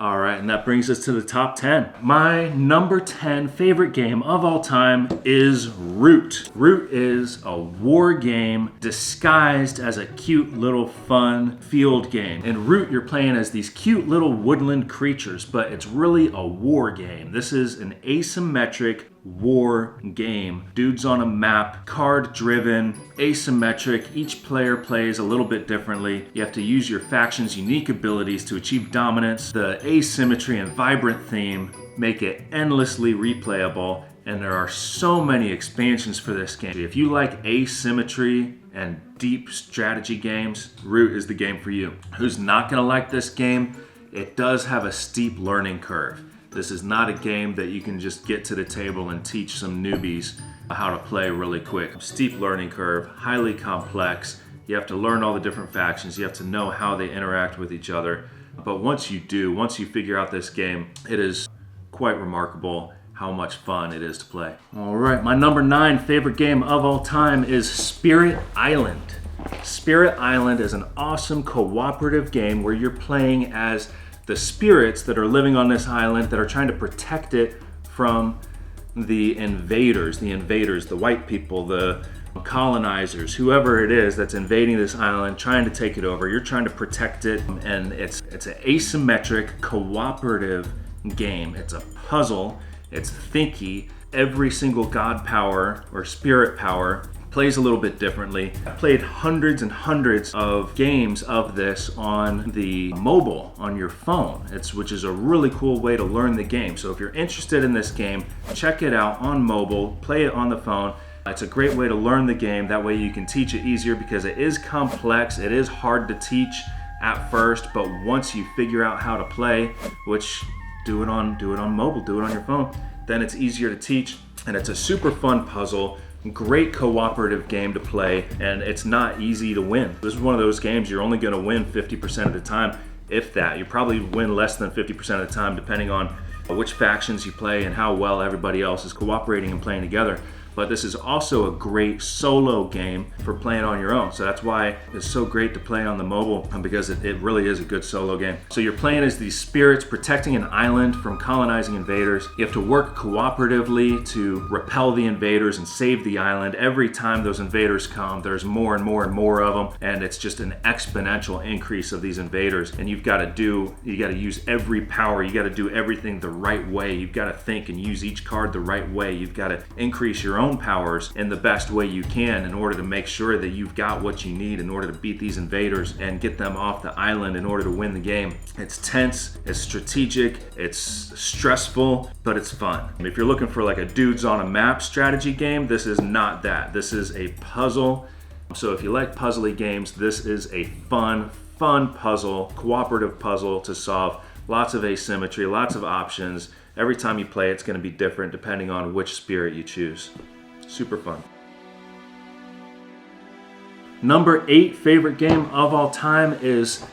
All right, and that brings us to the top 10. My number 10 favorite game of all time is Root. Root is a war game disguised as a cute little fun field game. In Root, you're playing as these cute little woodland creatures, but it's really a war game. This is an asymmetric war game. Dudes on a map, card driven, asymmetric. Each player plays a little bit differently. You have to use your faction's unique abilities to achieve dominance. The asymmetry and vibrant theme make it endlessly replayable, and there are so many expansions for this game. If you like asymmetry and deep strategy games, Root is the game for you. Who's not gonna like this game? It does have a steep learning curve. This is not a game that you can just get to the table and teach some newbies how to play really quick. Steep learning curve, highly complex. You have to learn all the different factions. You have to know how they interact with each other. But once you figure out this game, it is quite remarkable how much fun it is to play. All right, my number 9 favorite game of all time is Spirit Island. Spirit Island is an awesome cooperative game where you're playing as the spirits that are living on this island that are trying to protect it from the invaders, the white people, the colonizers, whoever it is that's invading this island, trying to take it over. You're trying to protect it, and it's an asymmetric, cooperative game. It's a puzzle, it's thinky. Every single god power or spirit power plays a little bit differently. I played hundreds and hundreds of games of this on the mobile, on your phone, which is a really cool way to learn the game. So if you're interested in this game, check it out on mobile, play it on the phone. It's a great way to learn the game. That way you can teach it easier because it is complex, it is hard to teach at first, but once you figure out how to play, which do it on mobile, do it on your phone, then it's easier to teach, and it's a super fun puzzle. Great cooperative game to play, and it's not easy to win. This is one of those games you're only going to win 50% of the time, if that. You probably win less than 50% of the time depending on which factions you play and how well everybody else is cooperating and playing together. But this is also a great solo game for playing on your own. So that's why it's so great to play on the mobile, because it really is a good solo game. So you're playing as these spirits protecting an island from colonizing invaders. You have to work cooperatively to repel the invaders and save the island. Every time those invaders come, there's more and more and more of them, and it's just an exponential increase of these invaders. And you got to use every power. You got to do everything the right way. You've got to think and use each card the right way. You've got to increase your own powers in the best way you can in order to make sure that you've got what you need in order to beat these invaders and get them off the island in order to win the game. It's tense, it's strategic, it's stressful, but it's fun. If you're looking for like a dudes on a map strategy game, this is not that. This is a puzzle. So if you like puzzly games, this is a fun puzzle, cooperative puzzle to solve. Lots of asymmetry, lots of options. Every time you play, it's going to be different depending on which spirit you choose. Super fun. Number 8 favorite game of all time is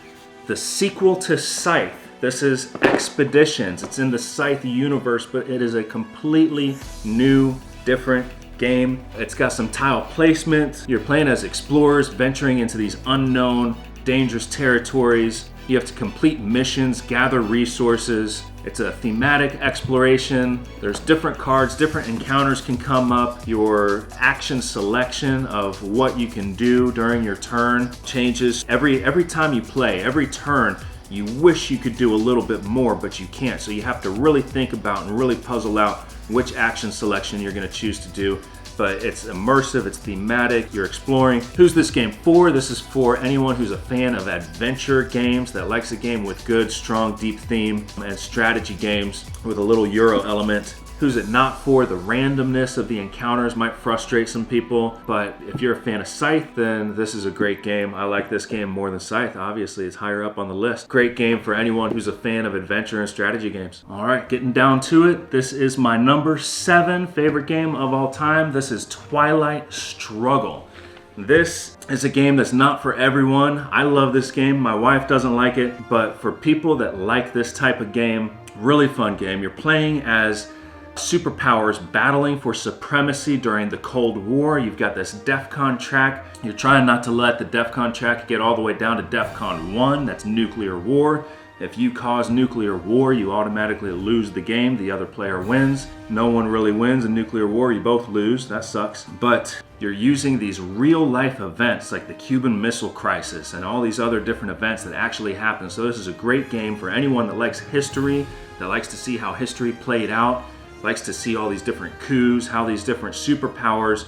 the sequel to Scythe. This is Expeditions. It's in the Scythe universe, but it is a completely new, different game. It's got some tile placement. You're playing as explorers, venturing into these unknown, dangerous territories. You have to complete missions, gather resources. It's a thematic exploration. There's different cards, different encounters can come up. Your action selection of what you can do during your turn changes. Every time you play, every turn, you wish you could do a little bit more, but you can't. So you have to really think about and really puzzle out which action selection you're going to choose to do. But it's immersive, it's thematic, you're exploring. Who's this game for? This is for anyone who's a fan of adventure games, that likes a game with good, strong, deep theme, and strategy games with a little Euro element. Who's it not for? The randomness of the encounters might frustrate some people, but if you're a fan of Scythe, then this is a great game. I like this game more than Scythe. Obviously, it's higher up on the list. Great game for anyone who's a fan of adventure and strategy games. All right, getting down to it. This is my number 7 favorite game of all time. This is Twilight Struggle. This is a game that's not for everyone. I love this game. My wife doesn't like it, but for people that like this type of game, really fun game. You're playing as superpowers battling for supremacy during the Cold War. You've got this DEFCON track. You're trying not to let the DEFCON track get all the way down to DEFCON 1, that's nuclear war. If you cause nuclear war, you automatically lose the game. The other player wins. No one really wins in nuclear war. You both lose. That sucks. But you're using these real life events like the Cuban Missile Crisis and all these other different events that actually happen. So this is a great game for anyone that likes history, that likes to see how history played out, likes to see all these different coups, how these different superpowers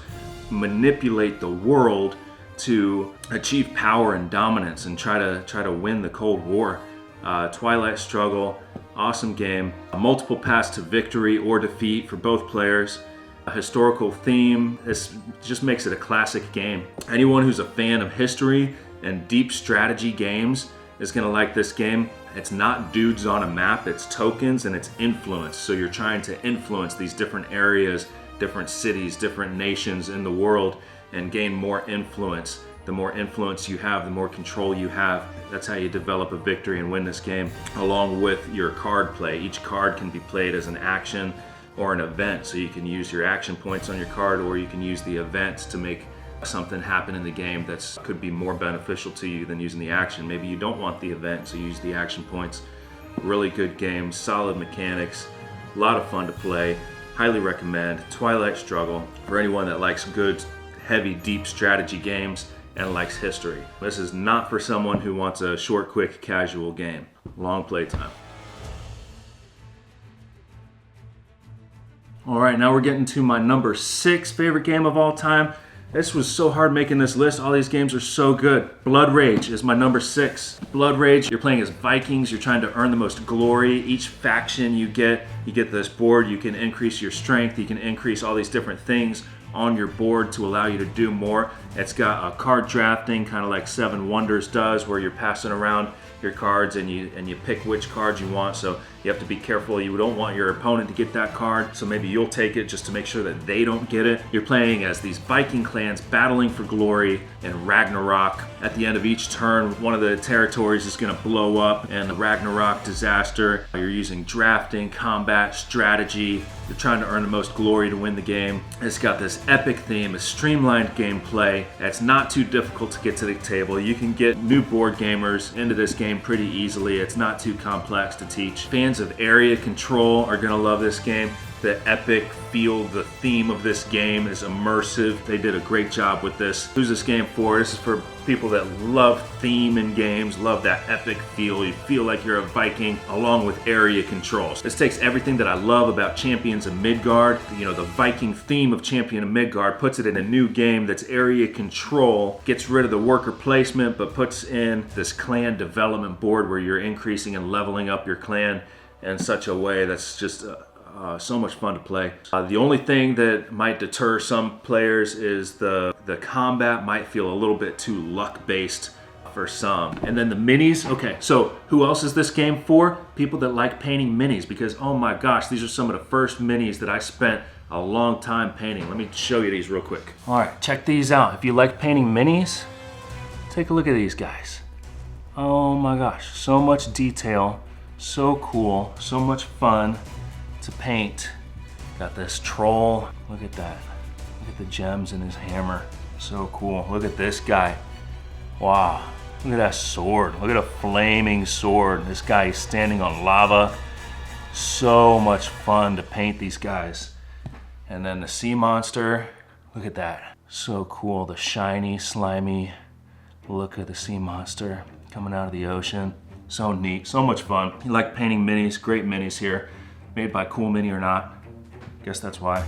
manipulate the world to achieve power and dominance and try to win the Cold War. Twilight Struggle, awesome game. Multiple paths to victory or defeat for both players. A historical theme. This just makes it a classic game. Anyone who's a fan of history and deep strategy games is gonna like this game. It's not dudes on a map, it's tokens and it's influence. So you're trying to influence these different areas, different cities, different nations in the world and gain more influence. The more influence you have, the more control you have. That's how you develop a victory and win this game, along with your card play. Each card can be played as an action or an event. So you can use your action points on your card, or you can use the events to make something happen in the game that could be more beneficial to you than using the action. Maybe you don't want the event, so use the action points. Really good game, solid mechanics, a lot of fun to play. Highly recommend Twilight Struggle for anyone that likes good, heavy, deep strategy games and likes history. This is not for someone who wants a short, quick, casual game. Long play time. All right, now we're getting to my number 6 favorite game of all time. This was so hard making this list. All these games are so good. Blood Rage is my number 6. Blood Rage, you're playing as Vikings. You're trying to earn the most glory. Each faction you get this board. You can increase your strength. You can increase all these different things on your board to allow you to do more. It's got a card drafting, kind of like Seven Wonders does, where you're passing around your cards and you pick which cards you want. So you have to be careful. You don't want your opponent to get that card, so maybe you'll take it just to make sure that they don't get it. You're playing as these Viking clans battling for glory in Ragnarok. At the end of each turn, one of the territories is going to blow up in the Ragnarok disaster. You're using drafting, combat, strategy. You're trying to earn the most glory to win the game. It's got this epic theme, a streamlined gameplay. It's not too difficult to get to the table. You can get new board gamers into this game pretty easily. It's not too complex to teach. Fans of area control are gonna love this game. The epic feel, the theme of this game is immersive. They did a great job with this. Who's this game for? This is for people that love theme in games, love that epic feel. You feel like you're a Viking along with area controls. This takes everything that I love about Champions of Midgard, the Viking theme of Champion of Midgard, puts it in a new game that's area control, gets rid of the worker placement, but puts in this clan development board where you're increasing and leveling up your clan in such a way that's just so much fun to play. The only thing that might deter some players is the combat might feel a little bit too luck-based for some. And then the minis, okay, so who else is this game for? People that like painting minis, because oh my gosh, these are some of the first minis that I spent a long time painting. Let me show you these real quick. All right, check these out. If you like painting minis, take a look at these guys. Oh my gosh, so much detail, so cool, so much fun to paint. Got this troll, look at that. Look at the gems in his hammer, so cool. Look at this guy, wow. Look at that sword, look at a flaming sword. This guy is standing on lava. So much fun to paint these guys. And then the sea monster, look at that. So cool, the shiny, slimy look of the sea monster coming out of the ocean. So neat, so much fun. You like painting minis, great minis here. Made by Cool Mini or not, guess that's why.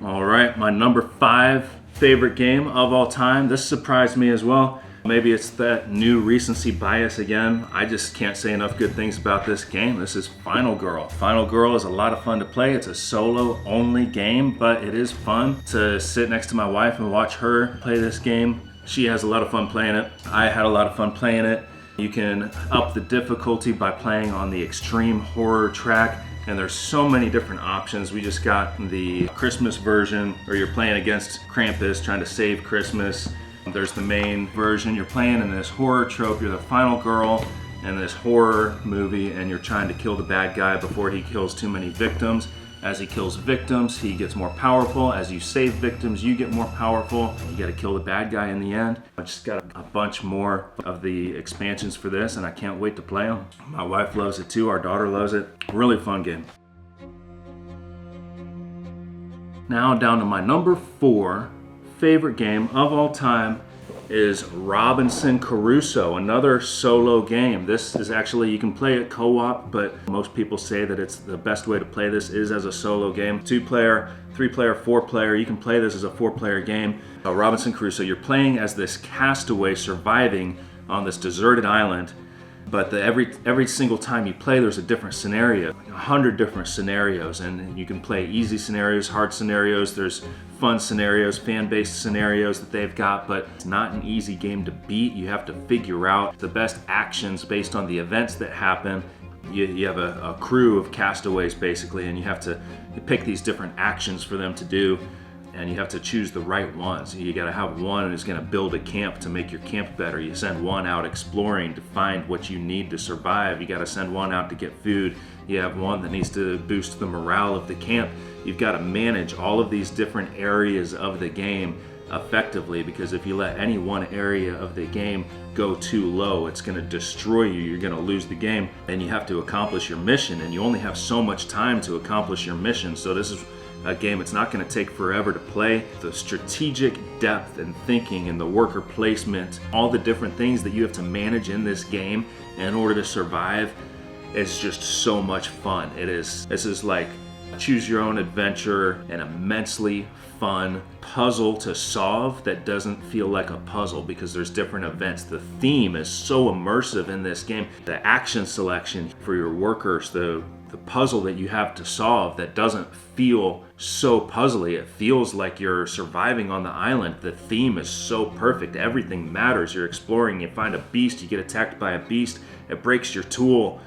All right, my number 5 favorite game of all time. This surprised me as well. Maybe it's that new recency bias again. I just can't say enough good things about this game. This is Final Girl. Final Girl is a lot of fun to play. It's a solo only game, but it is fun to sit next to my wife and watch her play this game. She has a lot of fun playing it. I had a lot of fun playing it. You can up the difficulty by playing on the extreme horror track, and there's so many different options. We just got the Christmas version where you're playing against Krampus trying to save Christmas. There's the main version. You're playing in this horror trope. You're the final girl in this horror movie and you're trying to kill the bad guy before he kills too many victims. As he kills victims, he gets more powerful. As you save victims, you get more powerful. You gotta kill the bad guy in the end. I just got a bunch more of the expansions for this, and I can't wait to play them. My wife loves it too, our daughter loves it. Really fun game. Now down to my number 4 favorite game of all time is Robinson Crusoe, another solo game. This is actually, you can play it co-op, but most people say that it's the best way to play this is as a solo game. 2-player, 3-player, 4-player, you can play this as a 4-player game. Robinson Crusoe, you're playing as this castaway surviving on this deserted island, but every single time you play, there's a different scenario, 100 different scenarios, and you can play easy scenarios, hard scenarios, there's fun scenarios, fan-based scenarios that they've got, but it's not an easy game to beat. You have to figure out the best actions based on the events that happen. You have a crew of castaways basically, and you have to pick these different actions for them to do, and you have to choose the right ones. You gotta have one who's gonna build a camp to make your camp better. You send one out exploring to find what you need to survive. You gotta send one out to get food. You have one that needs to boost the morale of the camp. You've gotta manage all of these different areas of the game effectively, because if you let any one area of the game go too low, it's gonna destroy you. You're gonna lose the game, and you have to accomplish your mission, and you only have so much time to accomplish your mission. So this is a game, it's not going to take forever to play. The strategic depth and thinking and the worker placement, all the different things that you have to manage in this game in order to survive is just so much fun. This is like choose your own adventure, an immensely fun puzzle to solve that doesn't feel like a puzzle because there's different events. The theme is so immersive in this game. The action selection for your workers, the puzzle that you have to solve that doesn't feel so puzzly. It feels like you're surviving on the island. The theme is so perfect. Everything matters. You're exploring, you find a beast, you get attacked by a beast, it breaks your tool,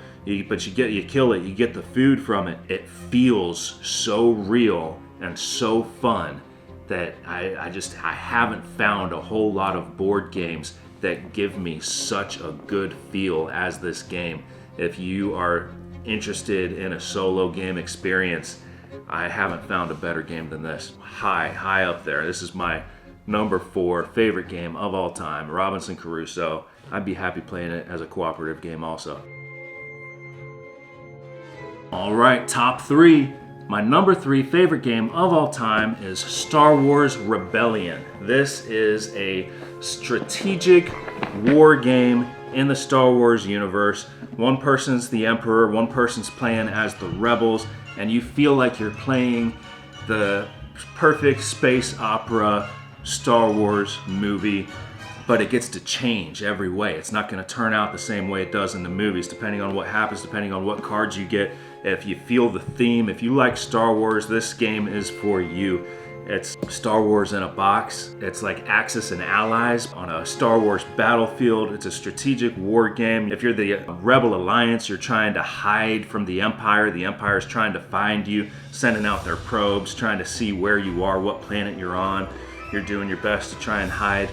but you kill it, you get the food from it. It feels so real and so fun that I haven't found a whole lot of board games that give me such a good feel as this game. If you are interested in a solo game experience, I haven't found a better game than this. High up there. This is my number 4 favorite game of all time, Robinson Crusoe. I'd be happy playing it as a cooperative game also. All right, top 3. My number 3 favorite game of all time is Star Wars Rebellion. This is a strategic war game in the Star Wars universe. One person's the Emperor, one person's playing as the rebels, and you feel like you're playing the perfect space opera Star Wars movie, but it gets to change every way. It's not going to turn out the same way it does in the movies, depending on what happens, depending on what cards you get. If you feel the theme, if you like Star Wars, this game is for you. It's Star Wars in a box. It's like Axis and Allies on a Star Wars battlefield. It's a strategic war game. If you're the Rebel Alliance, you're trying to hide from the Empire. The Empire's trying to find you, sending out their probes, trying to see where you are, what planet you're on. You're doing your best to try and hide,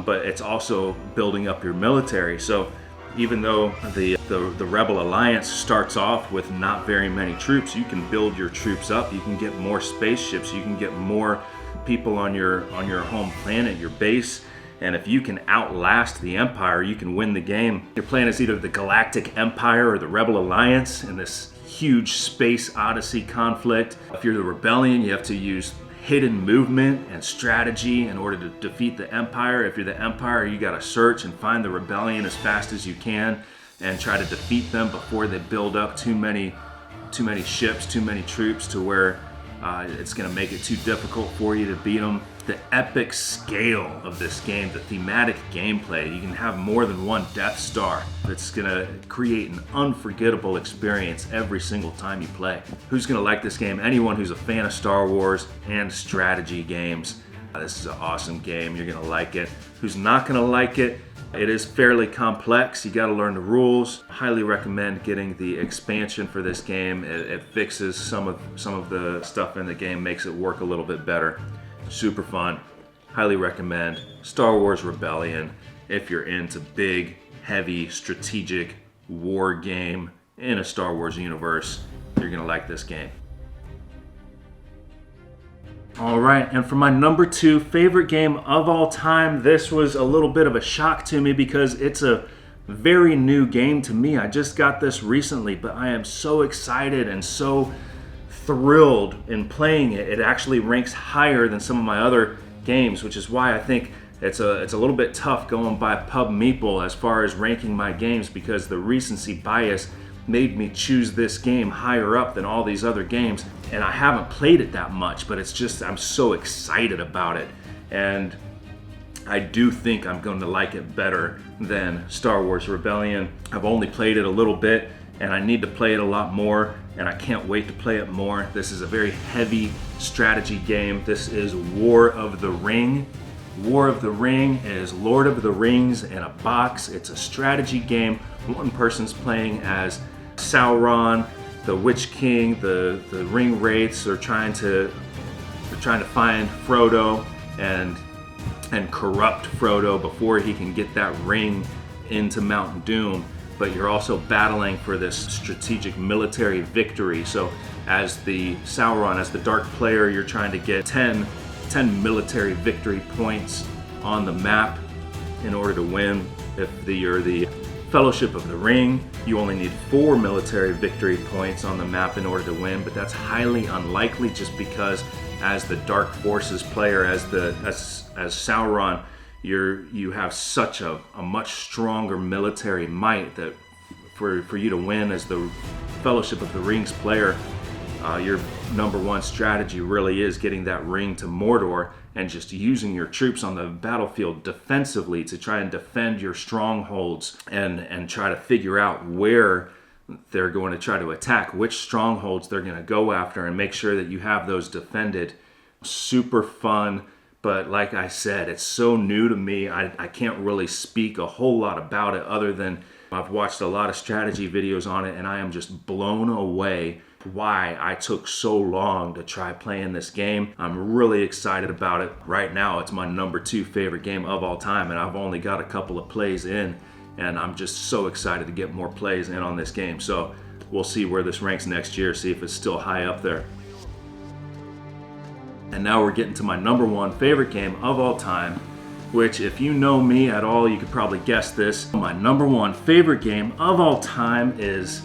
but it's also building up your military. So even though the Rebel Alliance starts off with not very many troops, you can build your troops up. You can get more spaceships. You can get more people on your home planet, your base. And if you can outlast the Empire, you can win the game. You're playing as either the Galactic Empire or the Rebel Alliance in this huge space odyssey conflict. If you're the Rebellion, you have to use hidden movement and strategy in order to defeat the Empire. If you're the Empire, you gotta search and find the Rebellion as fast as you can and try to defeat them before they build up too many ships, too many troops to where it's gonna make it too difficult for you to beat them. The epic scale of this game, the thematic gameplay, you can have more than one Death Star. It's gonna create an unforgettable experience every single time you play. Who's gonna like this game? Anyone who's a fan of Star Wars and strategy games. This is an awesome game, you're gonna like it. Who's not gonna like it? It is fairly complex, you gotta learn the rules. Highly recommend getting the expansion for this game. It fixes some of the stuff in the game, makes it work a little bit better. Super fun, highly recommend Star Wars Rebellion if you're into big, heavy, strategic war game in a Star Wars universe. You're gonna like this game. All right, and for my number 2 favorite game of all time, this was a little bit of a shock to me because it's a very new game to me. I just got this recently, but I am so excited and so thrilled in playing it. It actually ranks higher than some of my other games, which is why I think it's a little bit tough going by Pub Meeple as far as ranking my games, because the recency bias made me choose this game higher up than all these other games, and I haven't played it that much, but it's just, I'm so excited about it, and I do think I'm going to like it better than Star Wars Rebellion. I've only played it a little bit, and I need to play it a lot more, and I can't wait to play it more. This is a very heavy strategy game. This is War of the Ring. War of the Ring is Lord of the Rings in a box. It's a strategy game. One person's playing as Sauron, the Witch King. The ring wraiths are trying to find Frodo and corrupt Frodo before he can get that ring into Mount Doom. But you're also battling for this strategic military victory. So as the Sauron, as the dark player, you're trying to get 10 military victory points on the map in order to win. If you're the Fellowship of the Ring, you only need 4 military victory points on the map in order to win, but that's highly unlikely just because as the Dark Forces player, as Sauron, you have such a much stronger military might that for you to win as the Fellowship of the Rings player, your number one strategy really is getting that ring to Mordor and just using your troops on the battlefield defensively to try and defend your strongholds and try to figure out where they're going to try to attack, which strongholds they're going to go after, and make sure that you have those defended. Super fun, but like I said, it's so new to me. I can't really speak a whole lot about it other than I've watched a lot of strategy videos on it, and I am just blown away why I took so long to try playing this game. I'm really excited about it. Right now, it's my number 2 favorite game of all time, and I've only got a couple of plays in, and I'm just so excited to get more plays in on this game. So we'll see where this ranks next year, see if it's still high up there. And now we're getting to my number 1 favorite game of all time, which, if you know me at all, you could probably guess this. My number 1 favorite game of all time is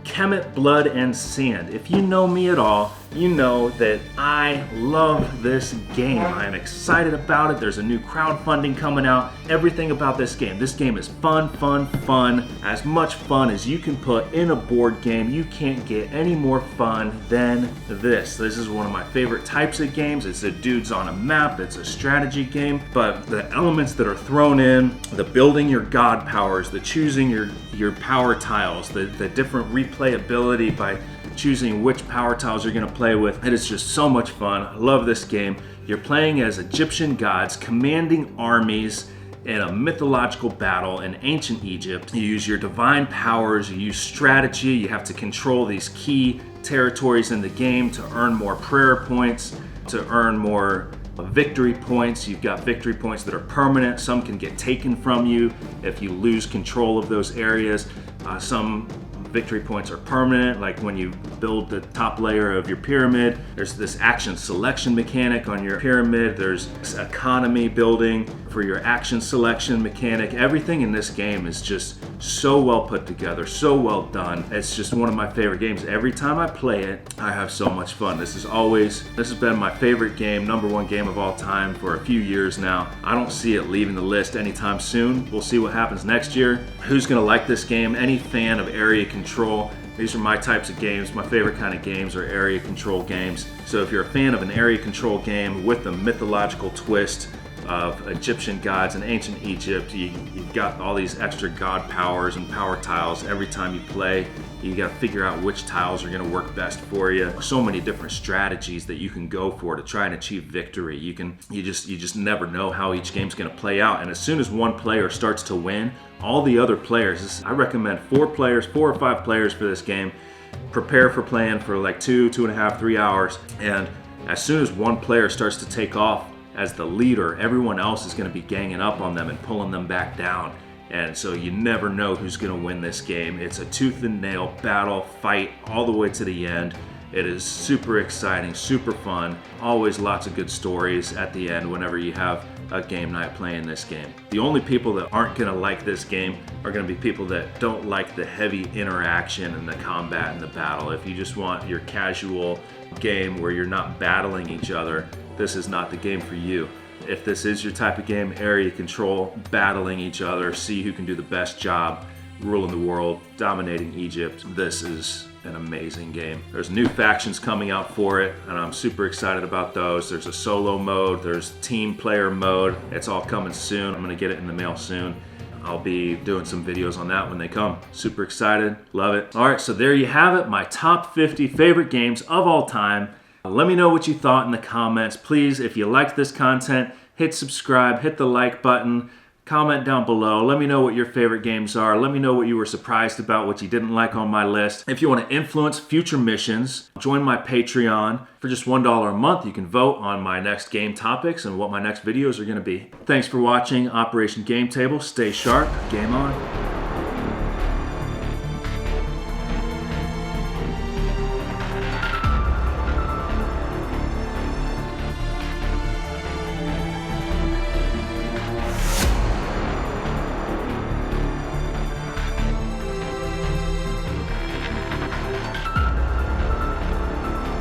Kemet, Blood and Sand. If you know me at all, you know that I love this game. I'm excited about it. There's a new crowdfunding coming out. Everything about this game. This game is fun, fun, fun. As much fun as you can put in a board game. You can't get any more fun than this. This is one of my favorite types of games. It's a dudes on a map. It's a strategy game. But the elements that are thrown in, the building your god powers, the choosing your power tiles, the different replayability by choosing which power tiles you're going to play with. It is just so much fun. I love this game. You're playing as Egyptian gods commanding armies in a mythological battle in ancient Egypt. You use your divine powers, you use strategy, you have to control these key territories in the game to earn more prayer points, to earn more victory points. You've got victory points that are permanent. Some can get taken from you if you lose control of those areas. Some victory points are permanent, like when you build the top layer of your pyramid. There's this action selection mechanic on your pyramid. There's this economy building for your action selection mechanic. Everything in this game is just so well put together, so well done. It's just one of my favorite games. Every time I play it, I have so much fun. This has been my favorite game, number 1 game of all time for a few years now. I don't see it leaving the list anytime soon. We'll see what happens next year. Who's gonna like this game? Any fan of area control? These are my types of games. My favorite kind of games are area control games. So if you're a fan of an area control game with a mythological twist of Egyptian gods in ancient Egypt, you've got all these extra god powers and power tiles. Every time you play, you got to figure out which tiles are going to work best for you. So many different strategies that you can go for to try and achieve victory. You just never know how each game's going to play out. And as soon as one player starts to win, all the other players, I recommend 4 or 5 players for this game. Prepare for playing for like 2.5, 3 hours. And as soon as one player starts to take off as the leader, everyone else is going to be ganging up on them and pulling them back down. And so you never know who's going to win this game. It's a tooth and nail battle fight all the way to the end. It is super exciting, super fun. Always lots of good stories at the end whenever you have a game night playing this game. The only people that aren't gonna like this game are gonna be people that don't like the heavy interaction and the combat and the battle. If you just want your casual game where you're not battling each other, this is not the game for you. If this is your type of game, area control, battling each other, see who can do the best job, ruling the world, dominating Egypt, this is an amazing game. There's new factions coming out for it, and I'm super excited about those. There's a solo mode, there's team player mode. It's all coming soon. I'm gonna get it in the mail soon. I'll be doing some videos on that when they come. Super excited, love it. All right, so there you have it, my top 50 favorite games of all time. Let me know what you thought in the comments. Please, if you liked this content, hit subscribe, hit the like button, comment down below. Let me know what your favorite games are. Let me know what you were surprised about, what you didn't like on my list. If you want to influence future missions, join my Patreon. For just $1 a month, you can vote on my next game topics and what my next videos are going to be. Thanks for watching Operation Game Table. Stay sharp. Game on.